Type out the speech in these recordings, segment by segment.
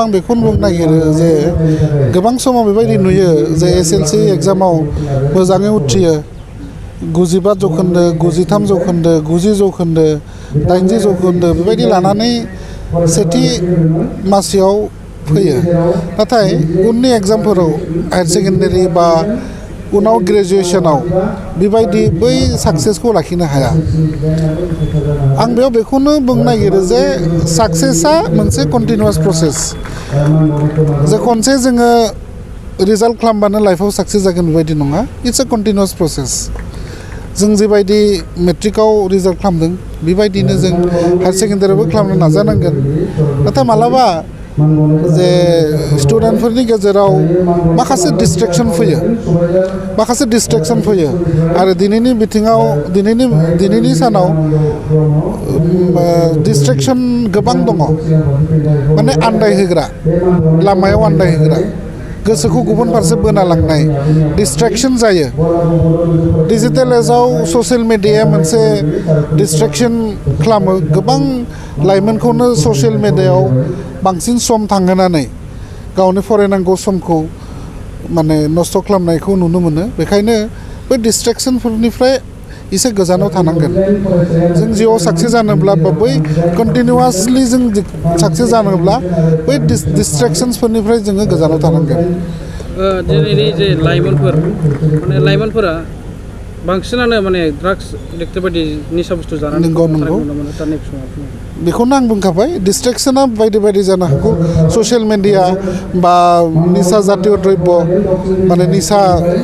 आं बेखौनो बुंनो नागिरो जे गोबां समाव बेबायदि नुयो जे एसएलसि एग्जामाव मोजाङै उथ्रियो 95 जौखोन्दो 93 जौखोन्दो 90 जौखोन्दो 80 जौखोन्दो बेबायदि लानानै सेथि मासियाव फैयो नाथाय उननि एग्जामफोराव हायार सेकेन्डारि बा उनाव ग्रेजुएशनाव बेबायदि बै साक्सेसखौ लाखिनो हाया आं बेखौनो बुंनो नागिरो जे साक्सेसआ मोनसे कन्टिनिउआस प्रसेस जे खनसे जोङो रिजाल्ट खालामबानो लाइफआव साक्सेस जागोन बेबायदि नङा इट्स अ कन्टिनिउआस प्रसेस जों जेबायदि मेट्रिकआव रिजाल्ट खालामदों बेबायदिनो जों हायार सेकेन्डारियावबो खालामनो नाजानांगोन नाथाय मालाबा जे स्टुडेन्टफोरनि गेजेराव माखासे डिस्ट्रेक्शन फैयो आरो दिनैनि बिथिङाव दिनैनि सानाव डिस्ट्रेक्शन गोबां दङ माने आन्दायहोग्रा लामायाव आन्दायहोग्रा गोसोखौ गुबुन फारसे बोना लांनाय डिस्ट्रेक्शन जायो डिजिटेल एजआव ससियेल मिडियाया मोनसे डिस्ट्रेक्शन खालामो गोबां लाइमोनखौनो ससियेल मिडियायाव बांसिन सम थांहोनानै गावनि फरायनांगौ समखौ माने नस्थ' खालामनायखौ नुनो मोनो बेखायनो बै डिस्ट्रेक्शनफोरनिफ्राय एसे गोजानाव थानांगोन जों जिउआव साक्सेस जानोब्ला बा बै कन्टिनिउआसलि जों साक्सेस जानोब्ला बै डिस्ट्रेक्शन्सफोरनिफ्राय जोङो गोजानाव थानांगोन दिनैनि जे लाइमोनफोरा बांसिनानो माने ड्राग्स एडिक्ट बायदि निसा बुस्थु जानानै नंगौ बेखौनो आं बुंखाबाय डिस्ट्रेक्शना बायदि जानो हागौ ससियेल मिडिया बा निसा जातीय द्रब्य माने निसा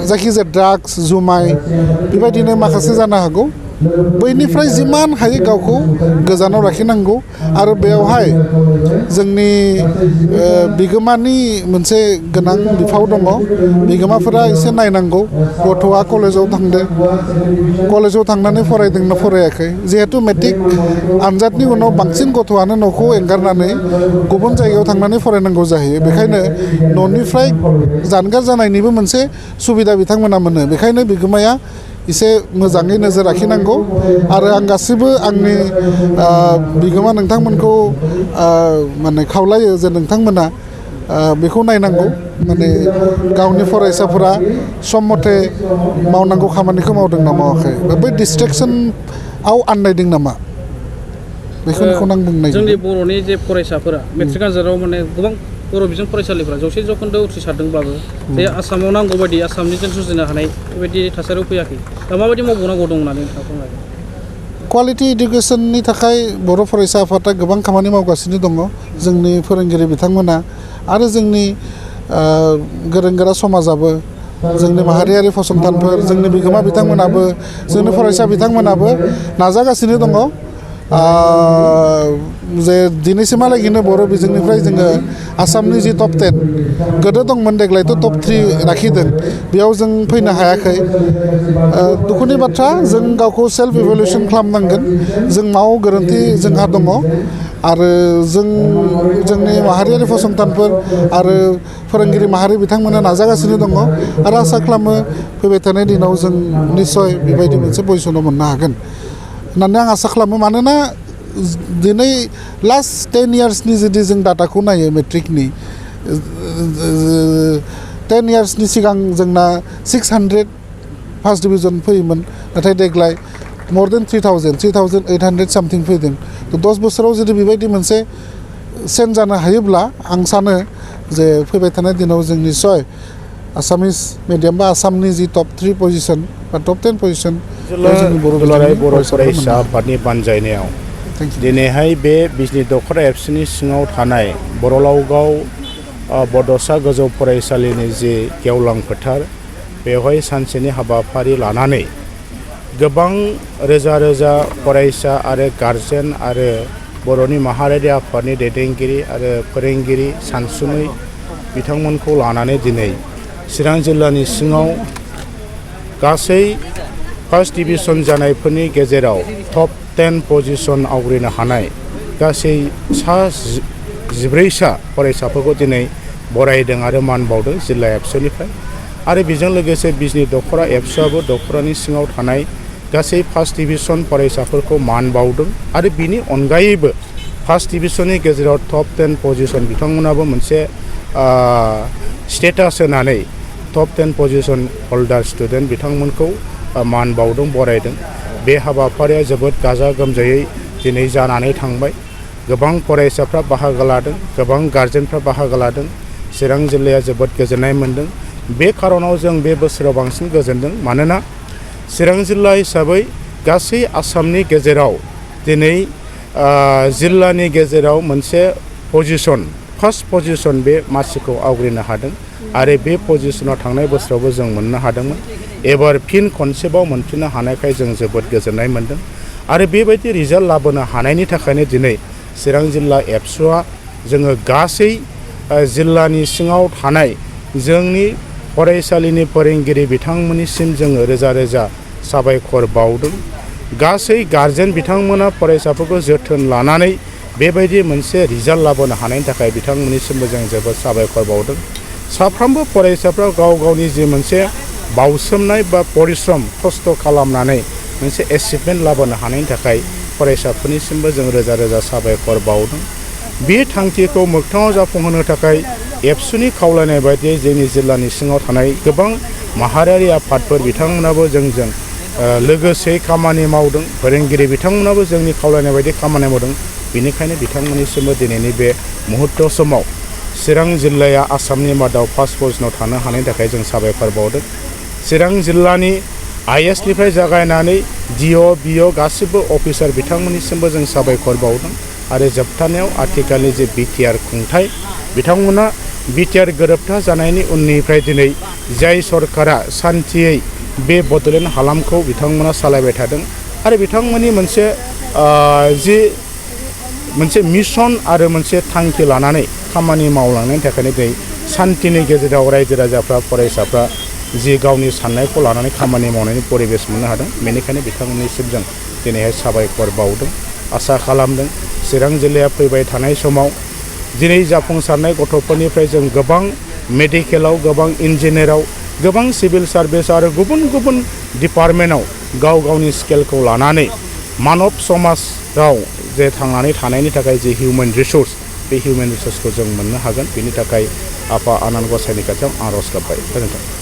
जायखिजाया ड्राग्स जुमाय बेबायदिनो माखासे जानो हागौ बैनिफ्राय जिमान हायो गावखौ गोजानाव लाखिनांगौ आरो बेवहाय जोंनि बिगोमानि मोनसे गोनां बिफाव दङ बिगोमाफोरा एसे नायनांगौ गथ'आ कलेजाव थांनानै फरायदोंना फरायाखै जिहेतु मेट्रिक आनजादनि उनाव बांसिन गथ'आनो न'खौ एंगारनानै गुबुन जायगायाव थांनानै फरायनांगौ जाहैयो बेखायनो न'निफ्राय जानगार जानायनिबो मोनसे सुबिदा बिथांमोना मोनो बेखायनो बिगोमाया एसे मोजाङै नोजोर लाखिनांगौ आरो आं गासिबो आंनि बिगोमा नोंथांमोनखौ माने खावलायो जे नोंथांमोना बेखौ नायनांगौ माने गावनि फरायसाफोरा सम मथे मावनांगौ खामानिखौ मावदों ना मावाखै बै डिस्ट्रेक्शनआव आन्दायदों नामा बेखौ आं बुंनाय जोंनि बर'नि जे फरायसाफोरा मेट्रिक आनजादाव माने गोबां बर' बिजों फरायसालिफ्रा 100 जौखोन्दो उथ्रिसारदोंब्लाबो जे आसामाव नांगौ बायदि आसामनिजों जुजिनो हानाय बेबायदि थासारियाव फैयाखै दा माबायदि मावबावनांगौ दं होननानै नोंथाङा फोरमायो क्वालिटि इडुकेसननि थाखाय बर' फरायसा आफादा गोबां खामानि मावगासिनो दङ जोंनि फोरोंगिरि बिथांमोना आरो जोंनि गोरों गोरा समाजाबो जोंनि माहारियारि फसंथानफोर जोंनि बिगोमा बिथांमोनाबो जोंनि फरायसा बिथांमोनाबो नाजागासिनो दङ जे दिनैसिमहालागैनो बर' बिजोंनिफ्राय जोङो आसामनि जि टप 10 गोदो दंमोन देग्लायथ' टप 3 लाखिदों बेयाव जों फैनो हायाखै दुखुनि बाथ्रा जों गावखौ सेल्फ इभेलुएसन खालामनांगोन जों माव गोरोन्थि जोंहा दङ आरो जोंनि माहारियारि फसंथानफोर आरो फोरोंगिरि माहारि बिथांमोना नाजागासिनो दङ आरो आसा खालामो फैबाय थानाय दिनाव जों निस्सय बेबायदि मोनसे पजिसनाव मोननो हागोन होननानै आं आसा खालामो मानोना दिनै लास्ट 10 इयार्सनि जुदि जों डाटाखौ नायो मेट्रिकनि 10 इयार्सनि सिगां जोंना 600 फार्स्ट डिभिजन फैयोमोन नाथाय देग्लाय more than 3,800 सामथिं फैदों 10 बोसोराव जुदि बेबायदि मोनसे सेन्स जानो हायोब्ला आं सानो जे फैबाय थानाय दिनाव जों निस्सय आसामिस मिडियाम बा आसामनि जि टप 3 पजिशन बा टप 10 पजिशन दुलाराय बर' फरायसा आफादनि बानजायनायाव दिनैहाय बे बिजनि दख'रा एबसुनि सिङाव थानाय बर' लावगाव बड'सा गोजौ फरायसालिनि जि गेवलां फोथार बेवहाय सानसेनि हाबाफारि लानानै गोबां रोजा फरायसा आरो गारजेन आरो बर'नि माहारियारि आफादनि दैदेनगिरि आरो फोरोंगिरि सानसुमै बिथांमोनखौ लानानै दिनै चिरां जिल्लानि सिङाव गासै फार्स्ट डिभिजन जानायफोरनि गेजेराव टप 10 पजिशन आवग्रिनो हानाय गासै 14 फरायसाफोरखौ दिनै बरायदों आरो मान बावदों जिल्ला एबसुनिफ्राय आरो बेजों लोगोसे बिजनि दख'रा एबसुआबो दख'रानि सिङाव थानाय गासै फार्स्ट डिभिजन फरायसाफोरखौ मान बावदों आरो बिनि अनगायैबो फार्स्ट डिभिजननि गेजेराव टप 10 पजिशन बिथांमोनाबो मोनसे स्टेटास होनानै टप 10 पजिशन हल्डार स्टुडेन्ट बिथांमोनखौ मान बावदों बरायदों बे हाबाफारिया जोबोद गाजा गोमजायै दिनै जानानै थांबाय गोबां फरायसाफ्रा बाहागो लादों गोबां गार्जेनफ्रा बाहागो लादों चिरां जिल्लाया जोबोद गोजोननाय मोन्दों बे खार'नाव जों बे बोसोराव बांसिन गोजोनदों मानोना चिरां जिल्ला हिसाबै गासै आसामनि गेजेराव दिनै जिल्लानि गेजेराव मोनसे पजिशन फार्स्ट पजिशन बे मासिखौ आवग्रिनो हादों आरो बे पजिशनाव थांनाय बोसोरावबो जों मोननो हादोंमोन एबार फिन खनसेबाव मोनफिननो हानायखाय जों जोबोद गोजोननाय मोन्दों आरो बेबायदि रिजाल्ट लाबोनो हानायनि थाखायनो दिनै चिरां जिल्ला एबसुआ जोङो गासै जिल्लानि सिङाव थानाय जोंनि फरायसालिनि फोरोंगिरि बिथांमोननिसिम जोङो रोजा रोजा साबायखर बावदों गासै गार्जेन बिथांमोना फरायसाफोरखौ जोथोन लानानै बेबायदि मोनसे रिजाल्ट लाबोनो हानायनि थाखाय बिथांमोननिसिमबो जों जोबोद साबायखर बावदों साफ्रोमबो फरायसाफ्रा गाव गावनि जि मोनसे बावसोमनाय बा परिश्रम खस्थ' खालामनानै मोनसे एचिभमेन्ट लाबोनो हानायनि थाखाय फरायसाफोरनिसिमबो जों रोजा रोजा साबायखर बावदों बे थांखिखौ मोगथाङाव जाफुंहोनो थाखाय एबसुनि खावलायनाय बायदियै जोंनि जिल्लानि सिङाव थानाय गोबां माहारियारि आफादफोर बिथांमोनाबो जोंजों लोगोसे खामानि मावदों फोरोंगिरि बिथांमोनाबो जोंनि खावलायनाय बायदि खामानि मावदों बेनिखायनो बिथांमोननिसिमबो दिनैनि बे मुहुर्त समाव चिरां जिल्लाया आसामनि मादाव फार्स्ट पजिशनाव थानो हानायनि थाखाय जों साबायखर बावदों चिरां जिल्लानि आइएसनिफ्राय जागायनानै डिअ बिअ गासिबो अफिसार बिथांमोननिसिमबो जों साबायखर बावदों आरो जोबथानायाव आथिखालनि जे बिटिआर खुंथाय बिथांमोना बिटिआर गोरोबथा जानायनि उननिफ्राय दिनै जाय सरकारा सान्थियै बे बड'लेण्ड हालामखौ बिथांमोना सालायबाय थादों आरो बिथांमोननि मोनसे जि मोनसे मिशन आरो मोनसे थांखि लानानै खामानि मावलांनायनि थाखायनो दिनै सान्थिनि गेजेराव रायजो राजाफ्रा फरायसाफ्रा जि गावनि साननायखौ लानानै खामानि मावनायनि परिबेस मोननो हादों बेनिखायनो बिथांमोननिसिम जों दिनैहाय साबायखर बावदों आसा खालामदों चिरां जिल्लाया फैबाय थानाय समाव दिनै जाफुंसारनाय गथ'फोरनिफ्राय जों गोबां मेडिकेलाव गोबां इन्जिनियाराव गोबां सिभिल सार्भिस आरो गुबुन गुबुन डिपार्टमेन्टआव गाव गावनि स्केलखौ लानानै मानब समाजाव जे थांनानै थानायनि थाखाय जे हिउमेन रिसोर्स बे हिउमेन रिसोर्सखौ जों मोननो हागोन बेनि थाखाय आफा आनान गसाइनि खाथियाव आर'ज गाबबाय गोजोन्थों।